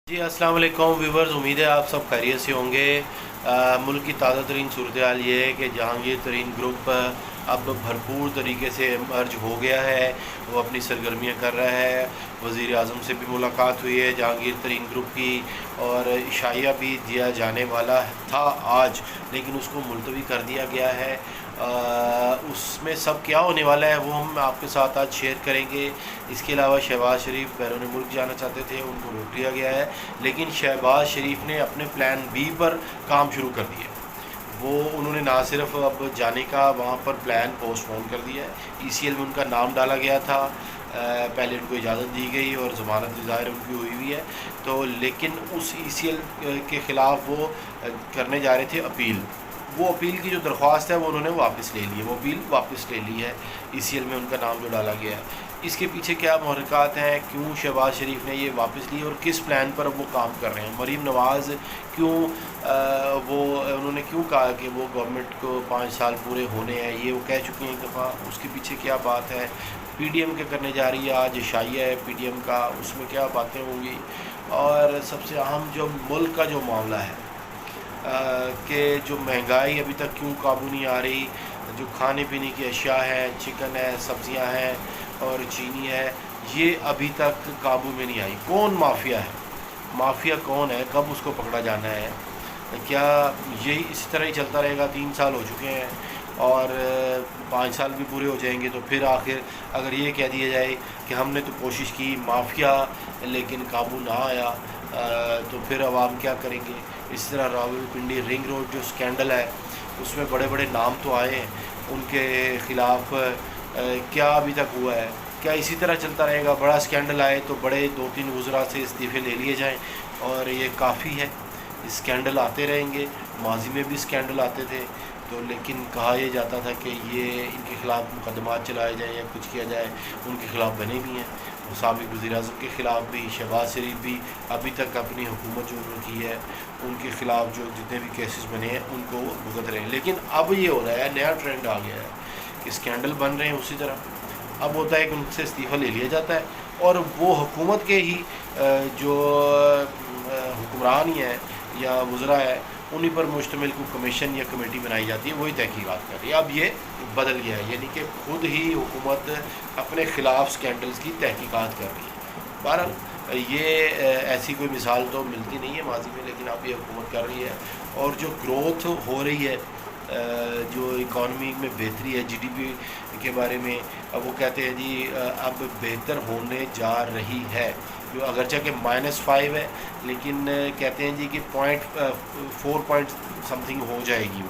जी अस्सलाम वालेकुम व्यूवर्स, उम्मीद है आप सब खैरियत से होंगे। मुल्क की ताज़ा तरीन सूरत हाल ये है कि जहांगीर तरीन ग्रुप अब भरपूर तरीके से मर्ज हो गया है। वो अपनी सरगर्मियाँ कर रहा है। वज़ीर आज़म से भी मुलाकात हुई है जहांगीर तरीन ग्रुप की, और इशाया भी दिया जाने वाला था आज, लेकिन उसको मुलतवी कर दिया गया है। उसमें सब क्या होने वाला है वो हम आपके साथ आज शेयर करेंगे। इसके अलावा शहबाज शरीफ बैरून मुल्क जाना चाहते थे, उनको रोक लिया गया है, लेकिन शहबाज शरीफ ने अपने प्लान बी पर काम शुरू कर दिया। वो उन्होंने ना सिर्फ अब जाने का वहाँ पर प्लान पोस्टपोन कर दिया है। ECL में उनका नाम डाला गया था, पहले उनको इजाज़त दी गई और ज़मानत ज़ाहिर उनकी हुई हुई है, तो लेकिन उस ECL के ख़िलाफ़ वो करने जा रहे थे अपील। वो अपील की जो दरख्वास्त है वो उन्होंने वापस ले ली है, वो अपील वापस ले ली है। ECL में उनका नाम जो डाला गया है, इसके पीछे क्या मुहर्रिकात हैं, क्यों शहबाज शरीफ ने ये वापस ली और किस प्लान पर वो काम कर रहे हैं। मरीम नवाज़ क्यों उन्होंने क्यों कहा कि वो गवर्नमेंट को 5 साल पूरे होने हैं, ये वो कह चुके हैं एक दफ़ा। उसके पीछे क्या बात है, PDM क्या करने जा रही है, आज शाइया है PDM का, उसमें क्या बातें होंगी। और सबसे अहम जो मुल्क का जो मामला है कि जो महंगाई अभी तक क्यों काबू नहीं आ रही, जो खाने पीने की अशिया है, चिकन है, सब्ज़ियाँ हैं और चीनी है, ये अभी तक काबू में नहीं आई। कौन माफिया है, माफिया कौन है, कब उसको पकड़ा जाना है। क्या यही इसी तरह ही चलता रहेगा? 3 साल हो चुके हैं और 5 साल भी पूरे हो जाएंगे, तो फिर आखिर अगर ये कह दिया जाए कि हमने तो कोशिश की माफिया लेकिन काबू ना आया, तो फिर अवाम क्या करेंगे। इस तरह रावलपिंडी रिंग रोड जो स्कैंडल है उसमें बड़े बड़े नाम तो आए हैं, उनके ख़िलाफ़ क्या अभी तक हुआ है? क्या इसी तरह चलता रहेगा? बड़ा स्कैंडल आए तो बड़े 2-3 वज़रा से इस्तीफ़े ले लिए जाएं और ये काफ़ी है। स्कैंडल आते रहेंगे, माजी में भी स्कैंडल आते थे, तो लेकिन कहा यह जाता था कि ये इनके ख़िलाफ़ मुकदमात चलाए जाएँ या कुछ किया जाए। उनके ख़िलाफ़ बने भी हैं, साबिक़ वज़ीर-ए-आज़म के ख़िलाफ़ भी, शहबाज शरीफ भी अभी तक अपनी हुकूमत जो उनकी है उनके ख़िलाफ़ जो जितने भी केसेस बने हैं उनको भुगत रहे हैं। लेकिन अब ये हो रहा है, नया ट्रेंड आ गया है कि स्कैंडल बन रहे हैं उसी तरह। अब होता है कि उनसे इस्तीफ़ा ले लिया जाता है और वो हुकूमत के ही जो हुक्मरान ही हैं या वज़रा है उन्हीं पर मुश्तमिल को कमीशन या कमेटी बनाई जाती है, वही तहकीक़ात कर रही है। अब ये बदल गया है, यानी कि खुद ही हुकूमत अपने ख़िलाफ़ स्कैंडल्स की तहकीक़ात कर रही है। बहरहाल ये ऐसी कोई मिसाल तो मिलती नहीं है माजी में, लेकिन अब ये हुकूमत कर रही है। और जो ग्रोथ हो रही है, जो इकॉनमी में बेहतरी है, GDP के बारे में अब वो कहते हैं जी अब बेहतर होने जा रही है, जो अगरचे कि -5 है, लेकिन कहते हैं जी कि 4 पॉइंट समथिंग हो जाएगी।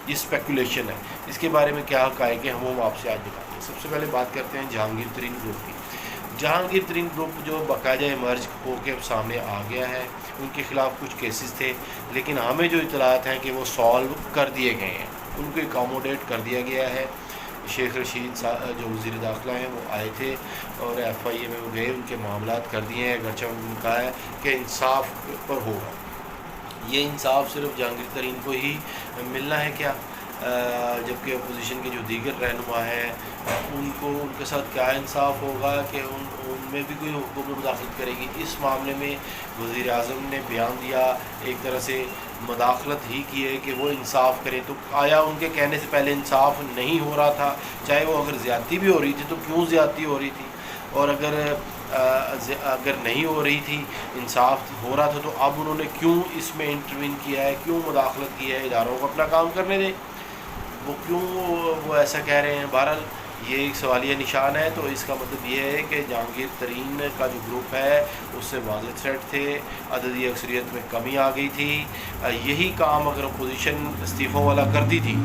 ये स्पेकुलेशन है, इसके बारे में क्या कहे कि हम आपसे आज दिखाते हैं। सबसे पहले बात करते हैं जहांगीर तरीन ग्रुप की। जहांगीर तरीन ग्रुप जो बाकायदा इमर्ज होकर सामने आ गया है, उनके ख़िलाफ़ कुछ केसेस थे, लेकिन हमें जो इतलात हैं कि वो सॉल्व कर दिए गए हैं, उनको एकोमोडेट कर दिया गया है। शेख रशीद जो वज़ीर दाखिला हैं वो आए थे और FIA में वो गए, उनके मामलात कर दिए हैं। अगरचे उन्होंने कहा है कि इंसाफ पर होगा, ये इंसाफ सिर्फ जहांगीर तरीन को ही मिलना है क्या, जबकि अपोजिशन के जो दीगर रहनुमा हैं उनको उनके साथ क्या इंसाफ होगा कि उनमें भी कोई हुकूमत मुदाखलत करेगी। इस मामले में वज़ीर आज़म ने बयान दिया, एक तरह से मुदाखलत ही की है कि वो इंसाफ करें। तो आया उनके कहने से पहले इंसाफ नहीं हो रहा था? चाहे वो अगर ज़्यादती भी हो रही थी तो क्यों ज़्यादती हो रही थी, और अगर नहीं हो रही थी, इंसाफ हो रहा था, तो अब उन्होंने क्यों इसमें इंटरवीन किया है, क्यों मुदाखलत की है? इदारों को अपना काम करने दें, वो क्यों वो ऐसा कह रहे हैं। बहरहाल ये एक सवालिया निशान है। तो इसका मतलब ये है कि जहांगीर तरीन का जो ग्रुप है उससे वाज़ेह थ्रेट थे, अददी अक्सरियत में कमी आ गई थी। यही काम अगर अपोजिशन इस्तीफ़ों वाला करती थी,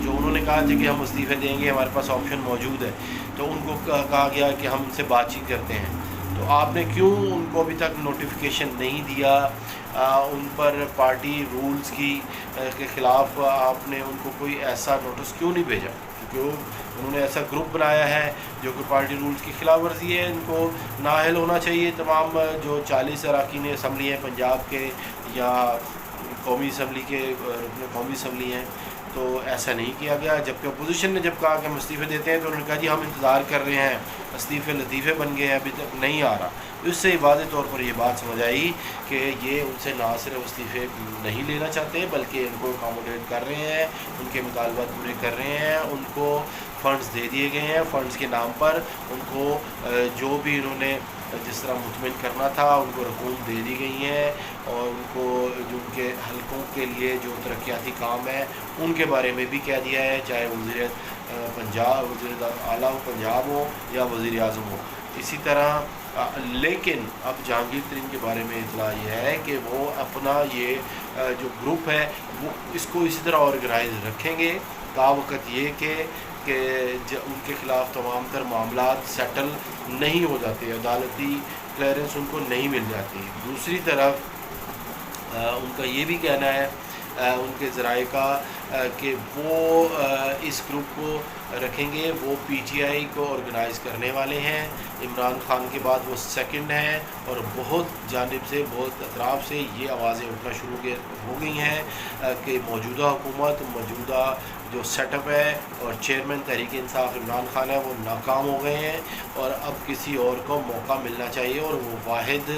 जो उन्होंने कहा था कि हम इस्तीफ़े देंगे, हमारे पास ऑप्शन मौजूद है, तो उनको कहा गया कि हम उनसे बातचीत करते हैं, तो आपने क्यों उनको अभी तक नोटिफिकेशन नहीं दिया? उन पर पार्टी रूल्स की के ख़िलाफ़ आपने उनको कोई ऐसा नोटिस क्यों नहीं भेजा? क्योंकि उन्होंने ऐसा ग्रुप बनाया है जो कि पार्टी रूल्स की खिलाफ वर्जी है। इनको नाअहल होना चाहिए। तमाम जो 40 अरकान असम्बली हैं पंजाब के या कौमी असम्बली के रुकन कौमी असम्बली हैं, तो ऐसा नहीं किया गया। जबकि अपोजिशन ने जब कहा कि हम इस्तीफ़े देते हैं तो उन्होंने कहा जी हम इंतज़ार कर रहे हैं استعفے لطیفے بن گئے ہیں، ابھی تک نہیں آ رہا. اس سے واضح طور پر یہ بات سمجھ آئی کہ یہ ان سے نہ صرف استعفے نہیں لینا چاہتے بلکہ ان کو اکاموڈیٹ کر رہے ہیں، ان کے مطالبات پورے کر رہے ہیں، ان کو فنڈز دے دیے گئے ہیں. فنڈز کے نام پر ان کو جو بھی انہوں نے جس طرح مطمئن کرنا تھا ان کو رقوم دے دی گئی ہیں، اور ان کو جو ان کے حلقوں کے لیے جو ترقیاتی کام ہے ان کے بارے میں بھی کہہ دیا ہے، چاہے وزیر پنجاب، وزیر اعلیٰ پنجاب ہو یا وزیر اعظم ہو. اسی طرح لیکن اب جہانگیر ترین کے بارے میں اطلاع یہ ہے کہ وہ اپنا یہ جو گروپ ہے وہ اس کو اسی طرح آرگنائز رکھیں گے تا وقت یہ کہ ان کے خلاف تمام تر معاملات سیٹل نہیں ہو جاتے، عدالتی کلیئرنس ان کو نہیں مل جاتی. دوسری طرف ان کا یہ بھی کہنا ہے ان کے ذرائع کا کہ وہ اس گروپ کو رکھیں گے، وہ پی ٹی آئی کو آرگنائز کرنے والے ہیں. عمران خان کے بعد وہ سیکنڈ ہیں، اور بہت جانب سے، بہت اطراف سے یہ آوازیں اٹھنا شروع ہو گئی ہیں کہ موجودہ حکومت، موجودہ جو سیٹ اپ ہے اور چیئرمین تحریک انصاف عمران خان ہے وہ ناکام ہو گئے ہیں، اور اب کسی اور کو موقع ملنا چاہیے. اور وہ واحد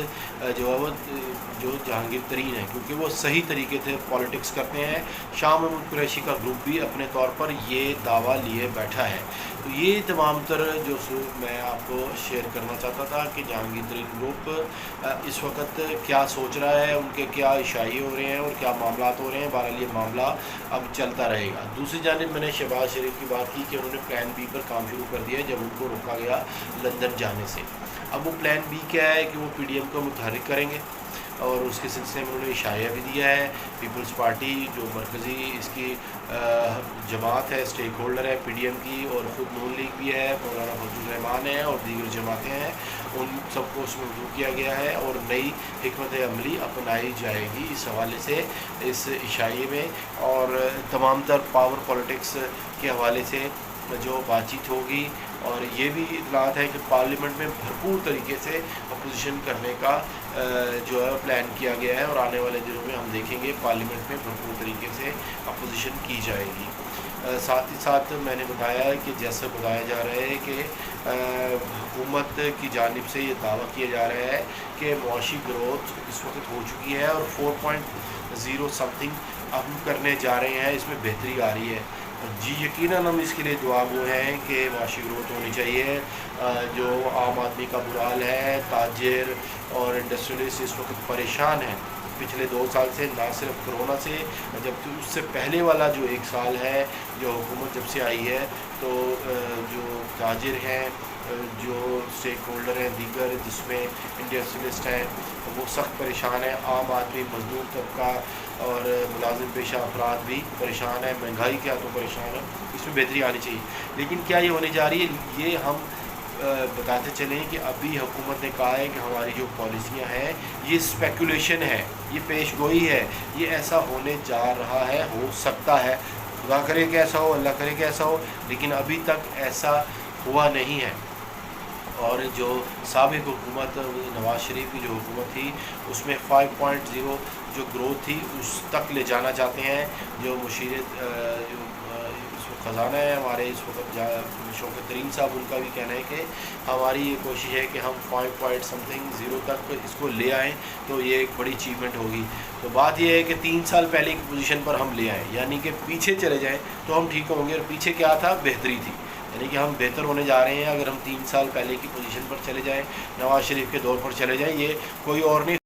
جو ہے وہ جو جہانگیر ترین ہے، کیونکہ وہ صحیح طریقے سے پالیٹکس کرتے ہیں. شاہ محمود قریشی کا گروپ بھی اپنے طور پر یہ دعویٰ لیے بیٹھا ہے. تو یہ تمام تر جو میں آپ کو شیئر کرنا چاہتا تھا کہ جہانگیر ترین گروپ اس وقت کیا سوچ رہا ہے، ان کے کیا اشائے ہو رہے ہیں اور کیا معاملات ہو رہے ہیں. بہرحال یہ معاملہ اب چلتا رہے گا. دوسری جانب میں نے شہباز شریف کی بات کی کہ انہوں نے پلان بی پر کام شروع کر دیا جب ان کو روکا گیا لندن جانے سے. اب وہ پلان بی کیا ہے کہ وہ پی ڈی ایم کو متحرک کریں گے، اور اس کے سلسلے میں انہوں نے اشاعیہ بھی دیا ہے. پیپلز پارٹی جو مرکزی اس کی جماعت ہے، اسٹیک ہولڈر ہے پی ڈی ایم کی، اور خود نون لیگ بھی ہے، مولانا فضل الرحمان ہے اور دیگر جماعتیں ہیں، ان سب کو اس میں مدعو کیا گیا ہے اور نئی حکمت عملی اپنائی جائے گی اس حوالے سے اس اشاعیے میں. اور تمام تر پاور پالیٹکس کے حوالے سے جو بات چیت ہوگی. اور یہ بھی اطلاعات ہے کہ پارلیمنٹ میں بھرپور طریقے سے اپوزیشن کرنے کا جو ہے پلان کیا گیا ہے، اور آنے والے دنوں میں ہم دیکھیں گے پارلیمنٹ میں بھرپور طریقے سے اپوزیشن کی جائے گی. ساتھ ہی ساتھ میں نے بتایا ہے کہ جیسے بتایا جا رہا ہے کہ حکومت کی جانب سے یہ دعویٰ کیا جا رہا ہے کہ معاشی گروتھ اس وقت ہو چکی ہے اور 4.0 سم تھنگ ہم کرنے جا رہے ہیں، اس میں بہتری آ رہی ہے. جی یقیناً ہم اس کے لیے دعا گو ہیں کہ معاشی گروتھ ہونی چاہیے. جو عام آدمی کا برا حال ہے، تاجر اور انڈسٹریلسٹ اس وقت پریشان ہیں پچھلے 2 سال سے، نہ صرف کرونا سے جبکہ اس سے پہلے والا جو 1 سال ہے جو حکومت جب سے آئی ہے، تو جو تاجر ہیں، جو اسٹیک ہولڈر ہیں دیگر جس میں انڈسٹریلسٹ ہیں، وہ سخت پریشان ہیں. عام آدمی، مزدور طبقہ اور ملازم پیشہ افراد بھی پریشان ہیں، مہنگائی کے ہاتھوں پریشان ہیں. اس میں بہتری آنی چاہیے. لیکن کیا یہ ہونے جا رہی ہے؟ یہ ہم بتاتے چلیں کہ ابھی حکومت نے کہا ہے کہ ہماری جو پالیسیاں ہیں یہ اسپیکولیشن ہے، یہ پیش گوئی ہے، یہ ایسا ہونے جا رہا ہے، ہو سکتا ہے، خدا کرے کہ ایسا ہو، اللہ کرے کہ ایسا ہو، لیکن ابھی تک ایسا ہوا نہیں ہے. اور جو سابق حکومت نواز شریف کی جو حکومت تھی اس میں 5.0 جو گروتھ تھی اس تک لے جانا چاہتے ہیں. جو مشیر جو اس وقت خزانہ ہے ہمارے اس وقت شوکت ترین صاحب، ان کا بھی کہنا ہے کہ ہماری یہ کوشش ہے کہ ہم 5.0 تک اس کو لے آئیں تو یہ ایک بڑی اچیومنٹ ہوگی. تو بات یہ ہے کہ 3 سال پہلے کی پوزیشن پر ہم لے آئیں، یعنی کہ پیچھے چلے جائیں تو ہم ٹھیک ہوں گے. اور پیچھے کیا تھا؟ بہتری تھی، یعنی کہ ہم بہتر ہونے جا رہے ہیں اگر ہم 3 سال پہلے کی پوزیشن پر چلے جائیں، نواز شریف کے دور پر چلے جائیں. یہ کوئی اور نہیں